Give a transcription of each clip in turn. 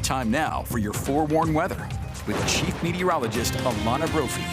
Time now for your forewarned weather with Chief Meteorologist Alana Brophy.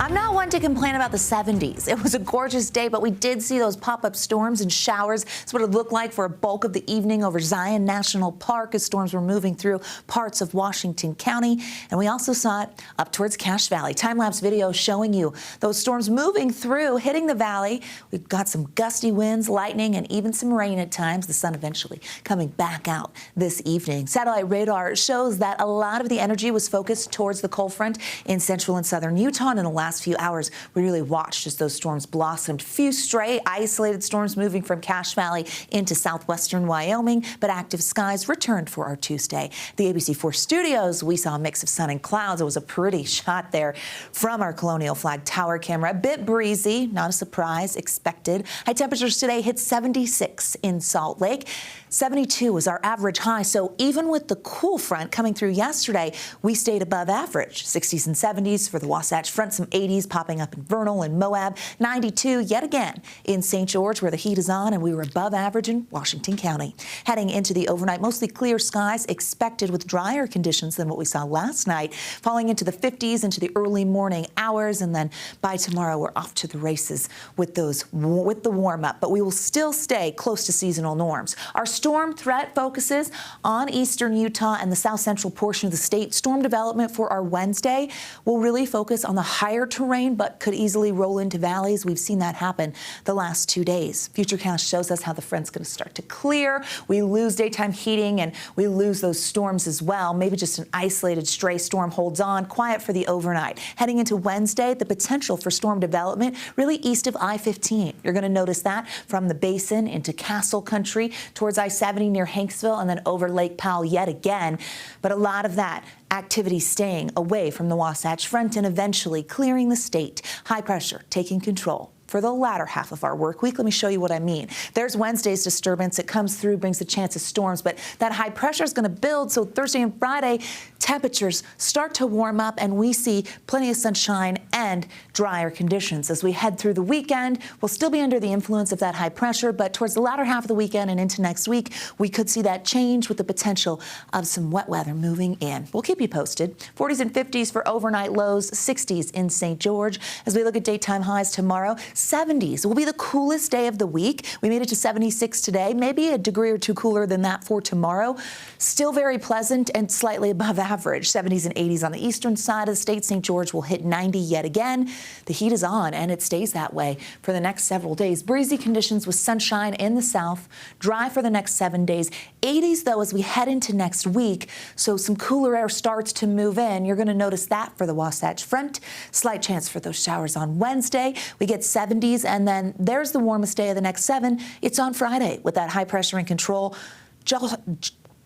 I'm not one to complain about the 70s. It was a gorgeous day, but we did see those pop-up storms and showers. It's what it looked like for a bulk of the evening over Zion National Park as storms were moving through parts of Washington County. And we also saw it up towards Cache Valley. Time-lapse video showing you those storms moving through, hitting the valley. We've got some gusty winds, lightning, and even some rain at times. The sun eventually coming back out this evening. Satellite radar shows that a lot of the energy was focused towards the cold front in central and southern Utah. And in the last few hours, we really watched as those storms blossomed. Few stray isolated storms moving from Cache Valley into southwestern Wyoming, but active skies returned for our Tuesday. The ABC4 studios, we saw a mix of sun and clouds. It was a pretty shot there from our Colonial Flag Tower camera. A bit breezy, not a surprise, expected. High temperatures today hit 76 in Salt Lake. 72 was our average high, so even with the cool front coming through yesterday, we stayed above average. 60s and 70s for the Wasatch front, some 80s popping up in Vernal and Moab. 92 yet again in St. George, where the heat is on, and we were above average in Washington County. Heading into the overnight, mostly clear skies expected with drier conditions than what we saw last night, falling into the 50s into the early morning hours, and then by tomorrow we're off to the races with the warm up, but we will still stay close to seasonal norms. Our storm threat focuses on eastern Utah and the south central portion of the state. Storm development for our Wednesday will really focus on the higher terrain, but could easily roll into valleys. We've seen that happen the last 2 days. Futurecast shows us how the front's going to start to clear. We lose daytime heating and we lose those storms as well. Maybe just an isolated stray storm holds on. Quiet for the overnight. Heading into Wednesday, the potential for storm development really east of I-15. You're going to notice that from the basin into Castle Country towards I-70 near Hanksville and then over Lake Powell yet again. But a lot of that activity staying away from the Wasatch Front and eventually clearing the state. High pressure taking control for the latter half of our work week. Let me show you what I mean. There's Wednesday's disturbance. It comes through, brings a chance of storms, but that high pressure is going to build. So Thursday and Friday, temperatures start to warm up and we see plenty of sunshine and drier conditions. As we head through the weekend, we'll still be under the influence of that high pressure, but towards the latter half of the weekend and into next week, we could see that change with the potential of some wet weather moving in. We'll keep you posted. 40s and 50s for overnight lows, 60s in St. George. As we look at daytime highs tomorrow, 70s will be the coolest day of the week. We made it to 76 today, maybe a degree or two cooler than that for tomorrow. Still very pleasant and slightly above average. 70s and 80s on the eastern side of the state. St. George will hit 90 yet again. The heat is on and it stays that way for the next several days. Breezy conditions with sunshine in the south. Dry for the next 7 days. 80s though as we head into next week. So some cooler air starts to move in. You're going to notice that for the Wasatch Front. Slight chance for those showers on Wednesday. We get 70s and then there's the warmest day of the next 7. It's on Friday with that high pressure in control,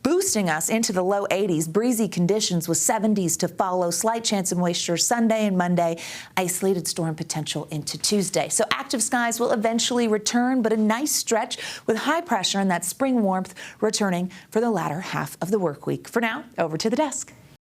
boosting us into the low 80s. Breezy conditions with 70s to follow. Slight chance of moisture Sunday and Monday. Isolated storm potential into Tuesday. So active skies will eventually return, but a nice stretch with high pressure and that spring warmth returning for the latter half of the work week. For now, over to the desk.